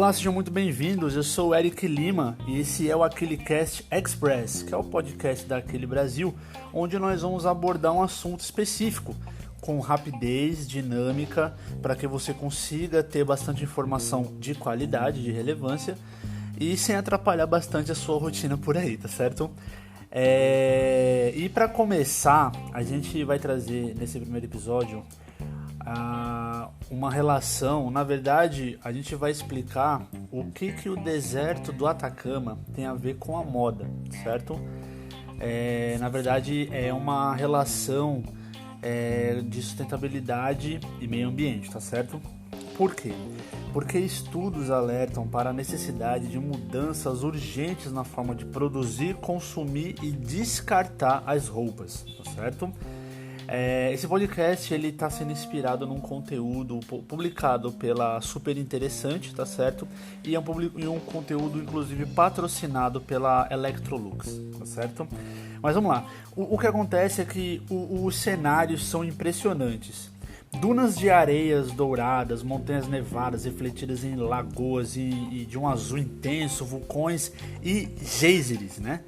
Olá, sejam muito bem-vindos. Eu sou o Eric Lima e esse é o AqueleCast Express, que é o podcast da Aquele Brasil, onde nós vamos abordar um assunto específico com rapidez, dinâmica, para que você consiga ter bastante informação de qualidade, de relevância e sem atrapalhar bastante a sua rotina por aí, tá certo? E para começar, a gente vai trazer nesse primeiro episódio uma relação. Na verdade, a gente vai explicar o que o deserto do Atacama tem a ver com a moda, certo? Na verdade, é uma relação de sustentabilidade e meio ambiente, tá certo? Por quê? Porque estudos alertam para a necessidade de mudanças urgentes na forma de produzir, consumir e descartar as roupas, tá certo? Esse podcast ele está sendo inspirado num conteúdo publicado pela Super Interessante, tá certo? E um conteúdo inclusive patrocinado pela Electrolux, tá certo? Mas vamos lá. O que acontece é que os cenários são impressionantes. Dunas de areias douradas, montanhas nevadas refletidas em lagoas e de um azul intenso, vulcões e geysers, né?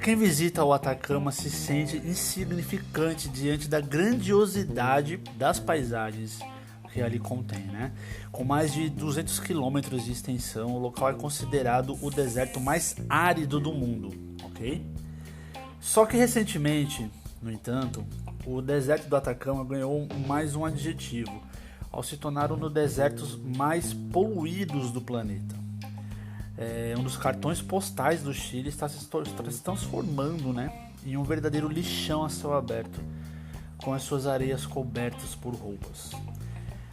Quem visita o Atacama se sente insignificante diante da grandiosidade das paisagens que ali contém, né? Com mais de 200 quilômetros de extensão, o local é considerado o deserto mais árido do mundo, ok? Só que recentemente, no entanto, o deserto do Atacama ganhou mais um adjetivo, ao se tornar um dos desertos mais poluídos do planeta. Um dos cartões postais do Chile está se transformando, né, em um verdadeiro lixão a céu aberto, com as suas areias cobertas por roupas.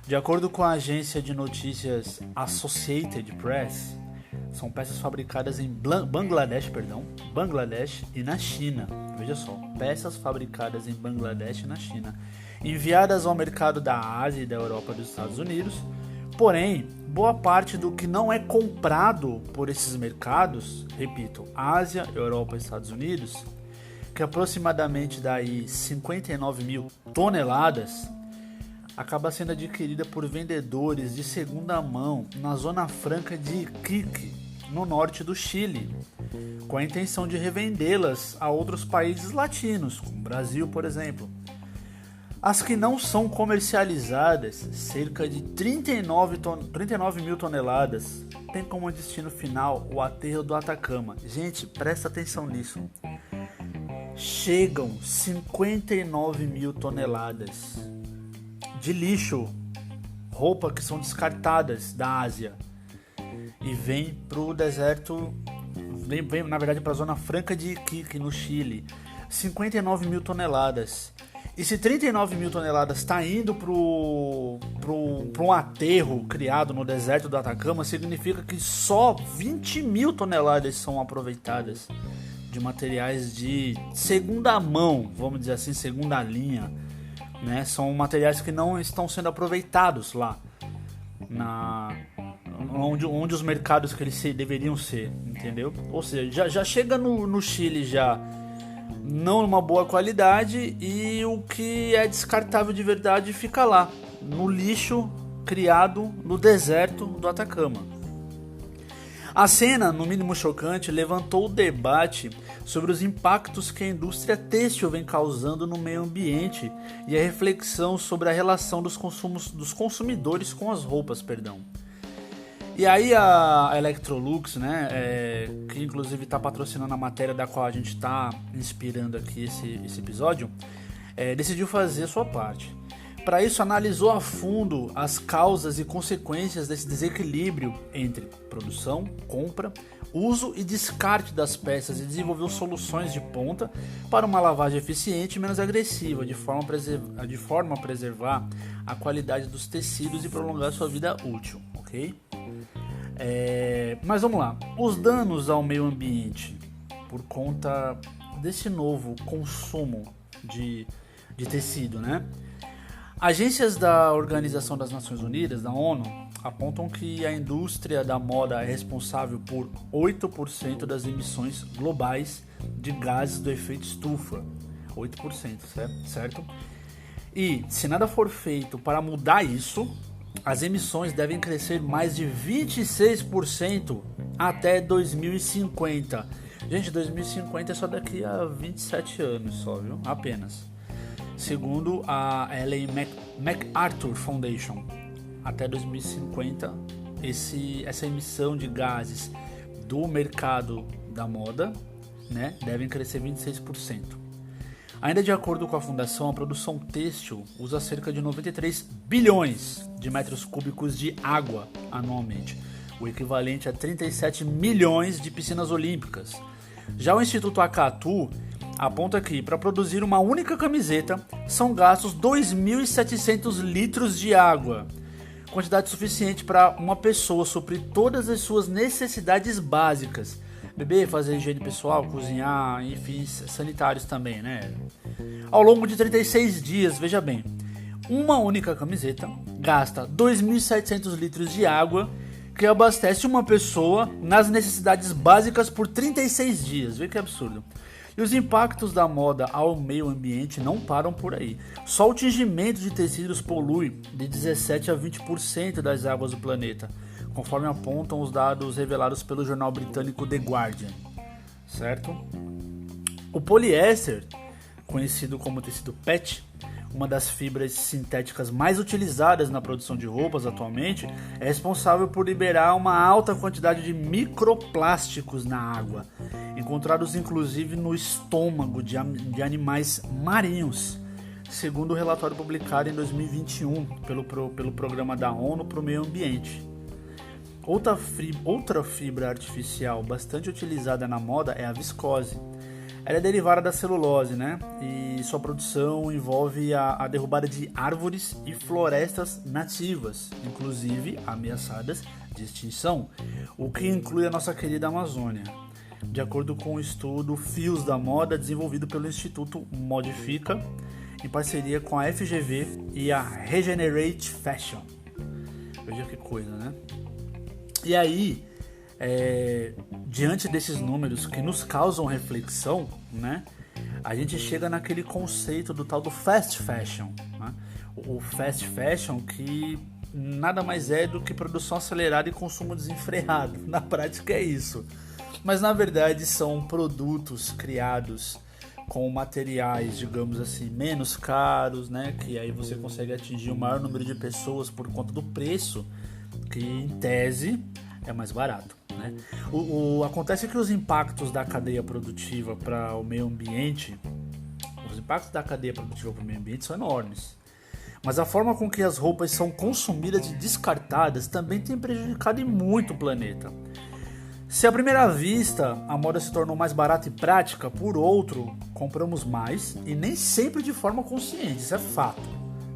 De acordo com a agência de notícias Associated Press, são peças fabricadas em Bangladesh e na China. Veja só, peças fabricadas em Bangladesh e na China, enviadas ao mercado da Ásia e da Europa e dos Estados Unidos. Porém, boa parte do que não é comprado por esses mercados, repito, Ásia, Europa e Estados Unidos, que é aproximadamente daí 59 mil toneladas, acaba sendo adquirida por vendedores de segunda mão na Zona Franca de Iquique, no norte do Chile, com a intenção de revendê-las a outros países latinos, como o Brasil, por exemplo. As que não são comercializadas, cerca de 39 mil toneladas, tem como destino final o aterro do Atacama. Gente, presta atenção nisso. Chegam 59 mil toneladas de lixo, roupa que são descartadas da Ásia e vem para o deserto, vem na verdade para a Zona Franca de Iquique, no Chile. 59 mil toneladas. E se 39 mil toneladas está indo para um aterro criado no deserto do Atacama, significa que só 20 mil toneladas são aproveitadas de materiais de segunda mão, vamos dizer assim, segunda linha, né? São materiais que não estão sendo aproveitados lá, onde os mercados que eles deveriam ser, entendeu? Ou seja, já chega no Chile já não numa boa qualidade, e o que é descartável de verdade fica lá, no lixo criado no deserto do Atacama. A cena, no mínimo chocante, levantou o debate sobre os impactos que a indústria têxtil vem causando no meio ambiente e a reflexão sobre a relação dos consumidores com as roupas, E aí a Electrolux, né, que inclusive está patrocinando a matéria da qual a gente está inspirando aqui esse episódio, decidiu fazer a sua parte. Para isso, analisou a fundo as causas e consequências desse desequilíbrio entre produção, compra, uso e descarte das peças e desenvolveu soluções de ponta para uma lavagem eficiente e menos agressiva, de forma a preservar a qualidade dos tecidos e prolongar sua vida útil, ok? Mas vamos lá, os danos ao meio ambiente por conta desse novo consumo de tecido, né? Agências da Organização das Nações Unidas, da ONU, apontam que a indústria da moda é responsável por 8% das emissões globais de gases do efeito estufa. 8%, certo? E se nada for feito para mudar isso, as emissões devem crescer mais de 26% até 2050. Gente, 2050 é só daqui a 27 anos só, viu? Apenas. Segundo a Ellen MacArthur Foundation, até 2050, essa emissão de gases do mercado da moda, né, devem crescer 26%. Ainda de acordo com a fundação, a produção têxtil usa cerca de 93 bilhões de metros cúbicos de água anualmente, o equivalente a 37 milhões de piscinas olímpicas. Já o Instituto Akatu aponta que, para produzir uma única camiseta, são gastos 2.700 litros de água, quantidade suficiente para uma pessoa suprir todas as suas necessidades básicas. Beber, fazer higiene pessoal, cozinhar, enfim, sanitários também, né? Ao longo de 36 dias, veja bem, uma única camiseta gasta 2.700 litros de água que abastece uma pessoa nas necessidades básicas por 36 dias. Vê que absurdo. E os impactos da moda ao meio ambiente não param por aí. Só o tingimento de tecidos polui de 17 a 20% das águas do planeta, conforme apontam os dados revelados pelo jornal britânico The Guardian, certo? O poliéster, conhecido como tecido PET, uma das fibras sintéticas mais utilizadas na produção de roupas atualmente, é responsável por liberar uma alta quantidade de microplásticos na água, encontrados inclusive no estômago de animais marinhos, segundo o relatório publicado em 2021 pelo Programa da ONU para o Meio Ambiente. Outra fibra artificial bastante utilizada na moda é a viscose. Ela é derivada da celulose, né? E sua produção envolve a derrubada de árvores e florestas nativas, inclusive ameaçadas de extinção, o que inclui a nossa querida Amazônia. De acordo com o estudo Fios da Moda, desenvolvido pelo Instituto Modifica, em parceria com a FGV e a Regenerate Fashion. Veja que coisa, né? E aí, diante desses números que nos causam reflexão, né, a gente chega naquele conceito do tal do fast fashion, né? O fast fashion que nada mais é do que produção acelerada e consumo desenfreado. Na prática é isso. Mas na verdade são produtos criados com materiais, digamos assim, menos caros, né, que aí você consegue atingir o maior número de pessoas por conta do preço, que em tese é mais barato, né? Acontece que os impactos da cadeia produtiva para o meio ambiente, são enormes. Mas a forma com que as roupas são consumidas e descartadas também tem prejudicado e muito o planeta. Se à primeira vista a moda se tornou mais barata e prática, por outro, compramos mais e nem sempre de forma consciente, isso é fato,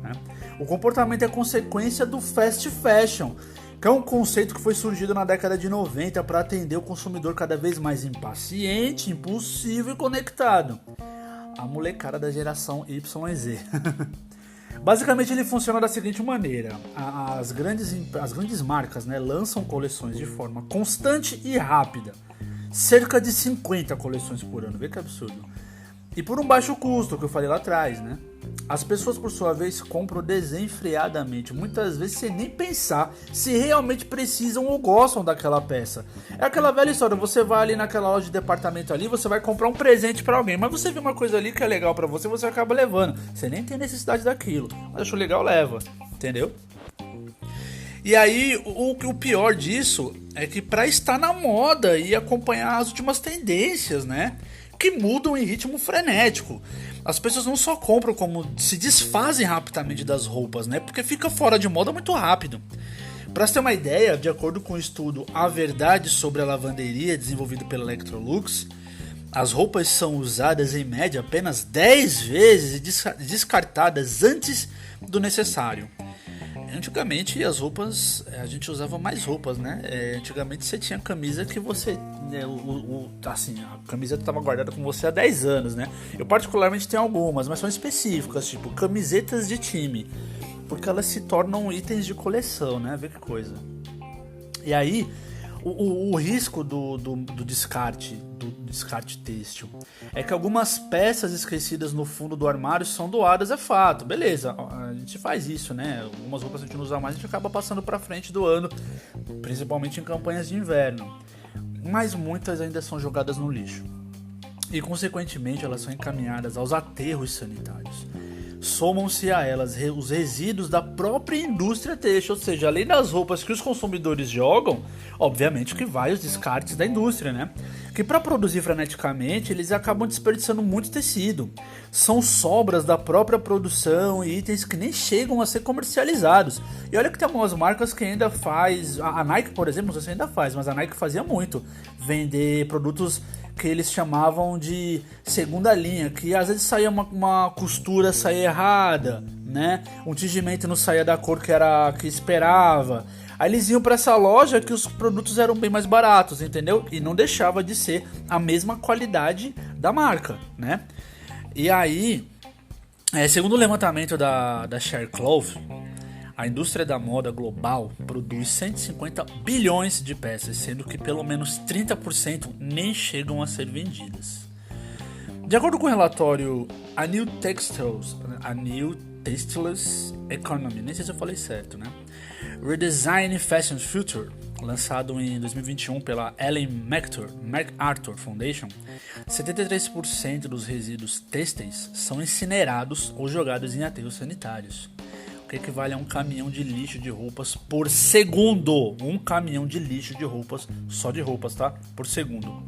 né? O comportamento é consequência do fast fashion, que é um conceito que foi surgido na década de 90 para atender o consumidor cada vez mais impaciente, impulsivo e conectado. A molecada da geração Y e Z. Basicamente ele funciona da seguinte maneira: as grandes marcas, né, lançam coleções de forma constante e rápida, cerca de 50 coleções por ano, vê que absurdo. E por um baixo custo, que eu falei lá atrás, né? As pessoas, por sua vez, compram desenfreadamente, muitas vezes sem nem pensar se realmente precisam ou gostam daquela peça. É aquela velha história, você vai ali naquela loja de departamento ali, você vai comprar um presente pra alguém, mas você vê uma coisa ali que é legal pra você, você acaba levando. Você nem tem necessidade daquilo, mas achou legal, leva, entendeu? E aí, o pior disso é que pra estar na moda e acompanhar as últimas tendências, né, que mudam em ritmo frenético, as pessoas não só compram, como se desfazem rapidamente das roupas, né? Porque fica fora de moda muito rápido. Para você ter uma ideia, de acordo com o estudo A Verdade sobre a Lavanderia, desenvolvido pela Electrolux, as roupas são usadas em média apenas 10 vezes e descartadas antes do necessário. Antigamente as roupas, a gente usava mais roupas, né? Antigamente você tinha camisa que você, assim, a camiseta estava guardada com você há 10 anos, né? Eu particularmente tenho algumas, mas são específicas, tipo camisetas de time, porque elas se tornam itens de coleção, né? Vê que coisa. E aí, O risco do descarte têxtil é que algumas peças esquecidas no fundo do armário são doadas, é fato. Beleza, a gente faz isso, né? Algumas roupas a gente não usa mais, a gente acaba passando para frente do ano, principalmente em campanhas de inverno. Mas muitas ainda são jogadas no lixo. E, consequentemente, elas são encaminhadas aos aterros sanitários. Somam-se a elas os resíduos da própria indústria têxtil, ou seja, além das roupas que os consumidores jogam, obviamente que vai os descartes da indústria, né? Que para produzir freneticamente, eles acabam desperdiçando muito tecido. São sobras da própria produção e itens que nem chegam a ser comercializados. E olha que tem algumas marcas que ainda faz, a Nike, por exemplo, não sei se ainda faz, mas a Nike fazia muito, vender produtos que eles chamavam de segunda linha, que às vezes saía uma costura saía errada, né? Um tingimento não saía da cor que esperava. Aí eles iam para essa loja que os produtos eram bem mais baratos, entendeu? E não deixava de ser a mesma qualidade da marca, né? E aí, segundo o levantamento da Sharecloth, a indústria da moda global produz 150 bilhões de peças, sendo que pelo menos 30% nem chegam a ser vendidas. De acordo com o relatório A New Textiles Economy, nem sei se eu falei certo, né? Redesign Fashion Future, lançado em 2021 pela Ellen MacArthur Foundation, 73% dos resíduos têxteis são incinerados ou jogados em aterros sanitários, o que equivale a um caminhão de lixo de roupas por segundo. Um caminhão de lixo de roupas, só de roupas, tá? Por segundo.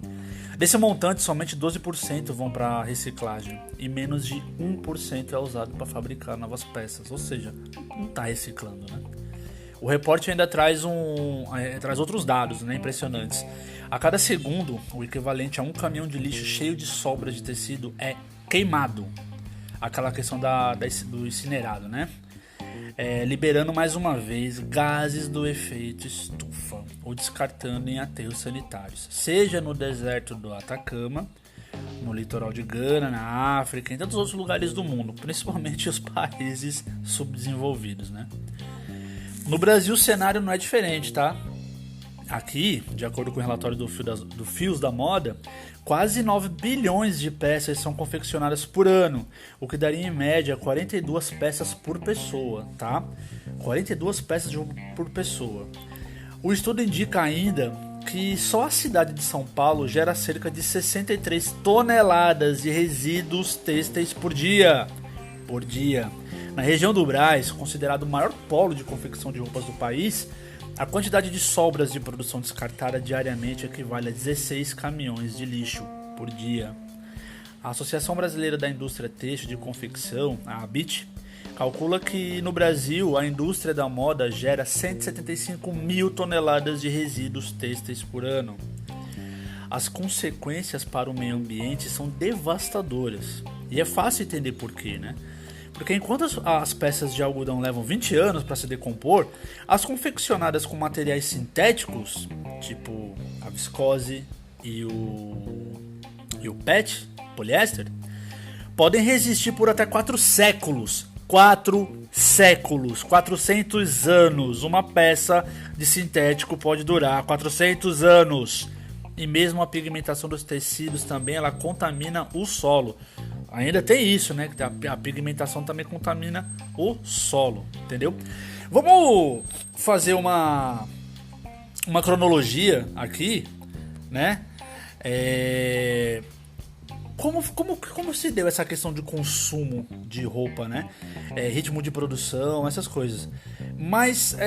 Desse montante, somente 12% vão para reciclagem e menos de 1% é usado para fabricar novas peças, ou seja, não está reciclando, né? O reporte ainda traz outros dados, né, impressionantes. A cada segundo, o equivalente a um caminhão de lixo cheio de sobras de tecido é queimado. Aquela questão do incinerado, né? Liberando mais uma vez gases do efeito estufa ou descartando em aterros sanitários, seja no deserto do Atacama, no litoral de Gana, na África e em tantos outros lugares do mundo, principalmente os países subdesenvolvidos, né? No Brasil o cenário não é diferente, tá? Aqui, de acordo com o relatório do Fios da Moda, quase 9 bilhões de peças são confeccionadas por ano, o que daria em média 42 peças por pessoa, tá? 42 peças por pessoa. O estudo indica ainda que só a cidade de São Paulo gera cerca de 63 toneladas de resíduos têxteis por dia. Na região do Brás, considerado o maior polo de confecção de roupas do país, a quantidade de sobras de produção descartada diariamente equivale a 16 caminhões de lixo por dia. A Associação Brasileira da Indústria Têxtil de Confecção, a ABIT, calcula que no Brasil a indústria da moda gera 175 mil toneladas de resíduos têxteis por ano. As consequências para o meio ambiente são devastadoras. E é fácil entender por quê, né? Porque enquanto as peças de algodão levam 20 anos para se decompor, as confeccionadas com materiais sintéticos, tipo a viscose e o PET, poliéster, podem resistir por até 4 séculos. 4 séculos, 400 anos. Uma peça de sintético pode durar 400 anos. E mesmo a pigmentação dos tecidos também, ela contamina o solo. Ainda tem isso, né? Que a pigmentação também contamina o solo, entendeu? Vamos fazer uma cronologia aqui, né? Como se deu essa questão de consumo de roupa, né? Ritmo de produção, essas coisas. Mas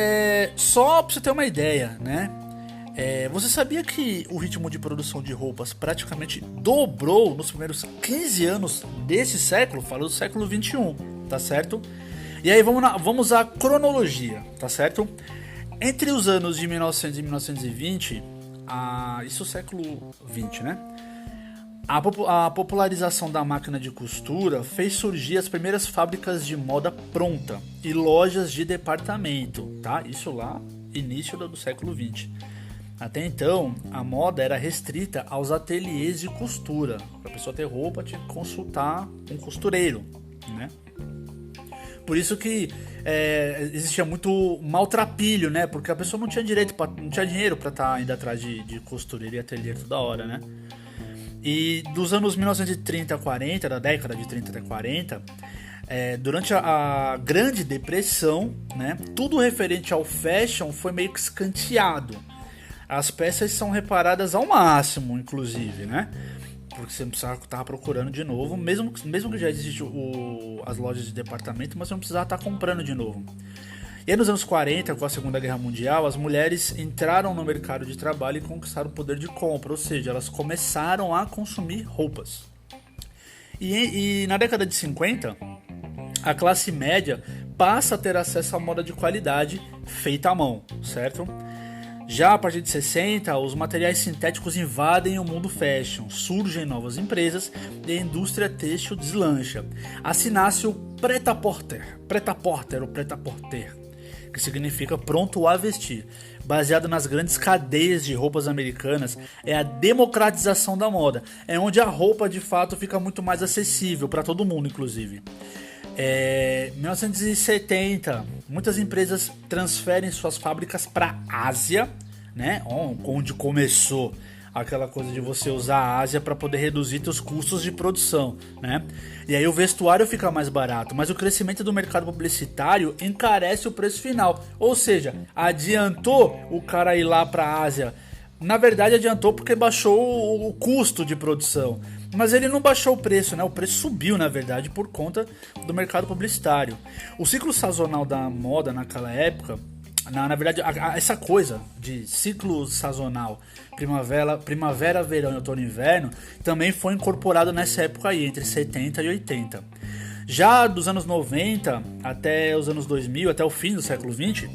só pra você ter uma ideia, né? Você sabia que o ritmo de produção de roupas praticamente dobrou nos primeiros 15 anos desse século? Falo do século 21, tá certo? E aí vamos à cronologia, tá certo? Entre os anos de 1900 e 1920, isso é o século 20, né? A popularização da máquina de costura fez surgir as primeiras fábricas de moda pronta e lojas de departamento, tá? Isso lá, início do século 20. Até então, a moda era restrita aos ateliês de costura. Para a pessoa ter roupa, tinha que consultar um costureiro, né? Por isso que existia muito maltrapilho, né? Porque a pessoa não tinha não tinha dinheiro para estar indo atrás de costureira e ateliê toda hora, né? E dos anos 1930 a 40, da década de 30 até 40, durante a Grande Depressão, né, tudo referente ao fashion foi meio que escanteado. As peças são reparadas ao máximo, inclusive, né? Porque você não precisava estar procurando de novo, mesmo que já existem as lojas de departamento, mas você não precisava estar comprando de novo. E aí nos anos 40, com a Segunda Guerra Mundial, as mulheres entraram no mercado de trabalho e conquistaram o poder de compra, ou seja, elas começaram a consumir roupas. E na década de 50, a classe média passa a ter acesso à moda de qualidade feita à mão, certo? Já a partir de 60, os materiais sintéticos invadem o mundo fashion, surgem novas empresas e a indústria têxtil deslancha. Assim nasce o prêt-à-porter, ou prêt-à-porter, que significa pronto a vestir. Baseado nas grandes cadeias de roupas americanas, é a democratização da moda. É onde a roupa de fato fica muito mais acessível para todo mundo, inclusive. Em 1970, muitas empresas transferem suas fábricas para a Ásia, né? Onde começou aquela coisa de você usar a Ásia para poder reduzir seus custos de produção, né? E aí o vestuário fica mais barato, mas o crescimento do mercado publicitário encarece o preço final. Ou seja, adiantou o cara ir lá para a Ásia. Na verdade adiantou porque baixou o custo de produção. Mas ele não baixou o preço, né? O preço subiu, na verdade, por conta do mercado publicitário. O ciclo sazonal da moda naquela época, na verdade, essa coisa de ciclo sazonal, primavera, verão e outono e inverno, também foi incorporado nessa época aí, entre 70 e 80. Já dos anos 90 até os anos 2000, até o fim do século 20,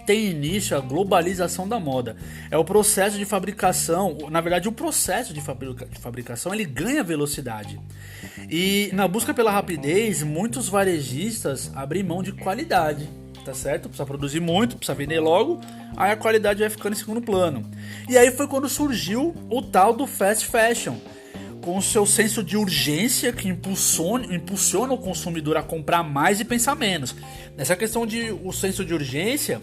tem início a globalização da moda. É o processo de fabricação, na verdade o processo de fabricação ele ganha velocidade. E na busca pela rapidez, muitos varejistas abrem mão de qualidade, tá certo? Precisa produzir muito, precisa vender logo, aí a qualidade vai ficando em segundo plano. E aí foi quando surgiu o tal do fast fashion, com o seu senso de urgência que impulsiona o consumidor a comprar mais e pensar menos. Nessa questão de o senso de urgência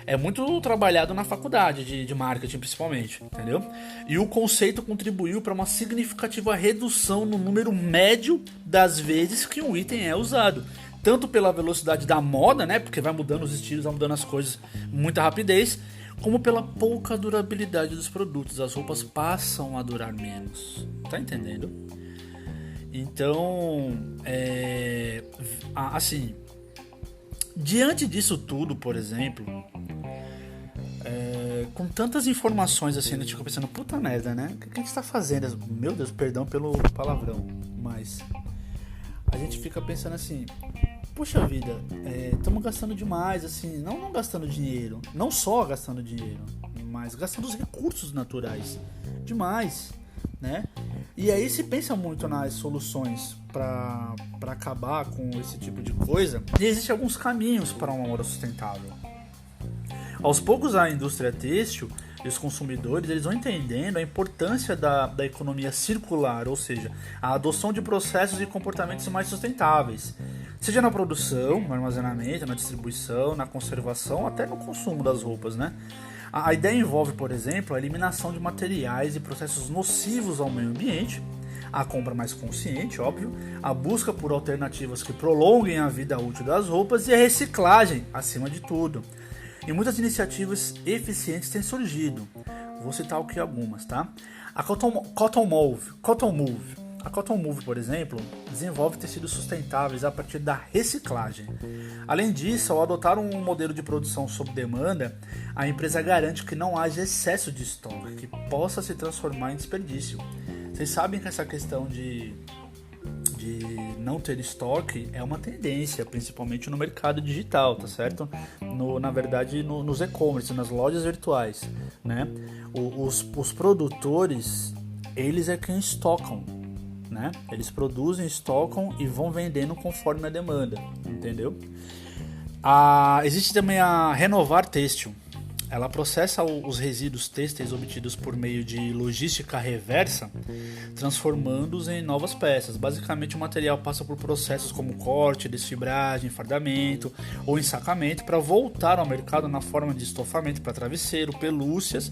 é muito trabalhado na faculdade de marketing principalmente, entendeu? E o conceito contribuiu para uma significativa redução no número médio das vezes que um item é usado. Tanto pela velocidade da moda, né? Porque vai mudando os estilos, vai mudando as coisas com muita rapidez, como pela pouca durabilidade dos produtos. As roupas passam a durar menos. Tá entendendo? Então, assim, diante disso tudo, por exemplo, com tantas informações assim, a gente fica pensando, puta merda, né? O que a gente tá fazendo? Meu Deus, perdão pelo palavrão, mas a gente fica pensando assim, puxa vida, estamos gastando demais, assim, não gastando dinheiro, não só gastando dinheiro, mas gastando os recursos naturais, demais, né? E aí se pensa muito nas soluções para acabar com esse tipo de coisa, e existem alguns caminhos para uma moda sustentável. Aos poucos a indústria têxtil e os consumidores eles vão entendendo a importância da economia circular, ou seja, a adoção de processos e comportamentos mais sustentáveis, seja na produção, no armazenamento, na distribuição, na conservação, até no consumo das roupas, né? A ideia envolve, por exemplo, a eliminação de materiais e processos nocivos ao meio ambiente, a compra mais consciente, óbvio, a busca por alternativas que prolonguem a vida útil das roupas e a reciclagem, acima de tudo. E muitas iniciativas eficientes têm surgido. Vou citar aqui algumas, tá? A Cotton Move, por exemplo, desenvolve tecidos sustentáveis a partir da reciclagem. Além disso, ao adotar um modelo de produção sob demanda, a empresa garante que não haja excesso de estoque, que possa se transformar em desperdício. Vocês sabem que essa questão de não ter estoque é uma tendência, principalmente no mercado digital, tá certo? Na verdade, nos e-commerce, nas lojas virtuais, né? Os produtores, eles é quem estocam, né? Eles produzem, estocam e vão vendendo conforme a demanda, entendeu? Existe também a Renovar Têxtil. ela processa os resíduos têxteis obtidos por meio de logística reversa, transformando-os em novas peças. Basicamente, o material passa por processos como corte, desfibragem, fardamento ou ensacamento para voltar ao mercado na forma de estofamento para travesseiro, pelúcias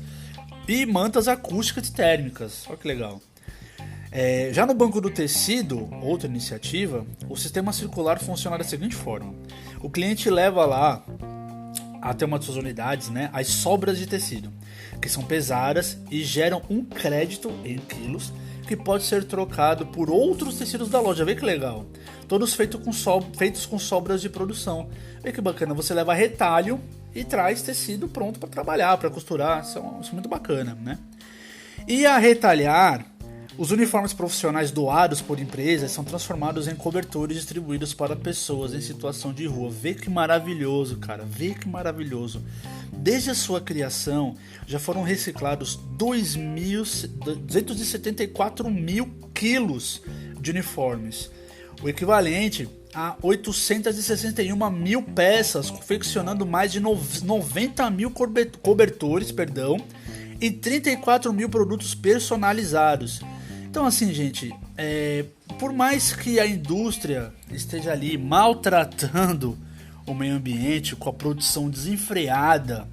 e mantas acústicas e térmicas. Olha que legal. Já no banco do tecido, outra iniciativa, o sistema circular funciona da seguinte forma: o cliente leva lá até uma de suas unidades, né, as sobras de tecido, que são pesadas e geram um crédito em quilos que pode ser trocado por outros tecidos da loja. Vê que legal! Todos feitos com sobras de produção. Vê que bacana, você leva retalho e traz tecido pronto para trabalhar, para costurar. Isso é muito bacana, né? E a retalhar, os uniformes profissionais doados por empresas são transformados em cobertores distribuídos para pessoas em situação de rua. Vê que maravilhoso, cara. Vê que maravilhoso. Desde a sua criação, já foram reciclados 274 mil quilos de uniformes, o equivalente a 861 mil peças, confeccionando mais de 90 mil cobertores, e 34 mil produtos personalizados. Então, assim, gente, por mais que a indústria esteja ali maltratando o meio ambiente com a produção desenfreada,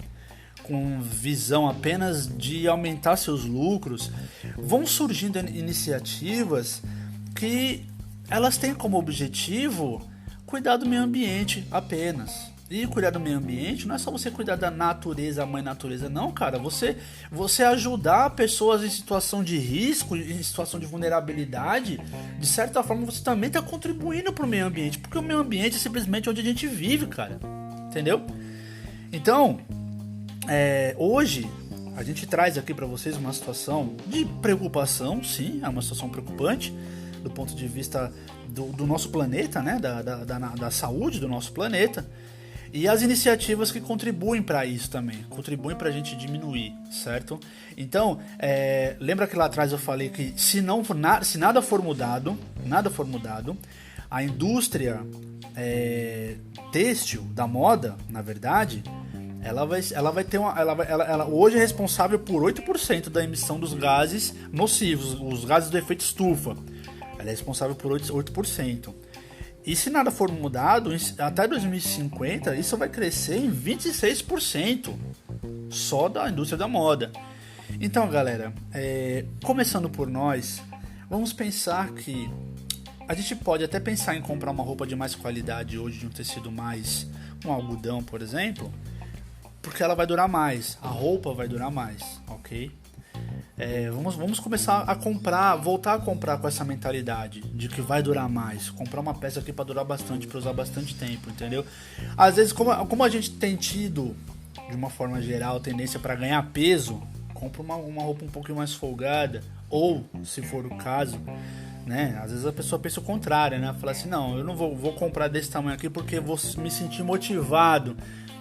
com visão apenas de aumentar seus lucros, vão surgindo iniciativas que elas têm como objetivo cuidar do meio ambiente apenas. E cuidar do meio ambiente não é só você cuidar da natureza, a mãe natureza, não, cara. Você ajudar pessoas em situação de risco, em situação de vulnerabilidade, de certa forma você também está contribuindo para o meio ambiente, porque o meio ambiente é simplesmente onde a gente vive, cara. Entendeu? Então, hoje a gente traz aqui para vocês uma situação de preocupação, sim, é uma situação preocupante do ponto de vista do nosso planeta, né? Da saúde do nosso planeta. E as iniciativas que contribuem para isso também, contribuem para a gente diminuir, certo? Então, lembra que lá atrás eu falei que se nada for mudado, a indústria têxtil da moda, na verdade, ela vai ter ela hoje é responsável por 8% da emissão dos gases nocivos, os gases do efeito estufa. Ela é responsável por 8%. E se nada for mudado, até 2050, isso vai crescer em 26% só da indústria da moda. Então, galera, começando por nós, vamos pensar que a gente pode até pensar em comprar uma roupa de mais qualidade hoje, de um tecido mais, um algodão, por exemplo, porque ela vai durar mais, a roupa vai durar mais, ok? Vamos começar a comprar, voltar a comprar com essa mentalidade de que vai durar mais. Comprar uma peça aqui para durar bastante, para usar bastante tempo, entendeu? Às vezes, como a gente tem tido, de uma forma geral, tendência para ganhar peso, compra uma roupa um pouquinho mais folgada, ou, se for o caso, né? Às vezes a pessoa pensa o contrário, né? Fala assim, não, eu não vou comprar desse tamanho aqui porque vou me sentir motivado.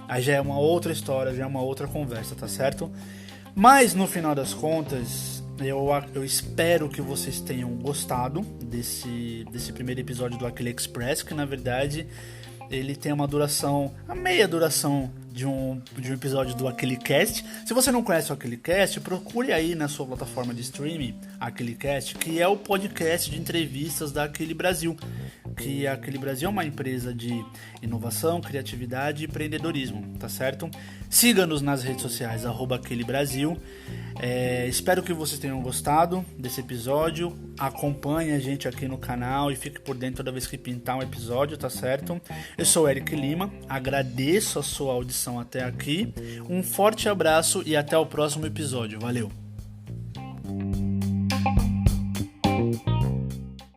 Aí já é uma outra história, já é uma outra conversa, tá certo? Mas no final das contas, eu espero que vocês tenham gostado desse primeiro episódio do Aquile Express, que na verdade ele tem uma duração, a meia duração de um episódio do AquileCast. Se você não conhece o AquileCast, procure aí na sua plataforma de streaming AquileCast, que é o podcast de entrevistas da Aquile Brasil. Que a Aquile Brasil é uma empresa de inovação, criatividade e empreendedorismo, tá certo? Siga-nos nas redes sociais, @Aquile Brasil. Espero que vocês tenham gostado desse episódio. Acompanhe a gente aqui no canal e fique por dentro toda vez que pintar um episódio, tá certo? Eu sou o Eric Lima, agradeço a sua audição até aqui. Um forte abraço e até o próximo episódio. Valeu!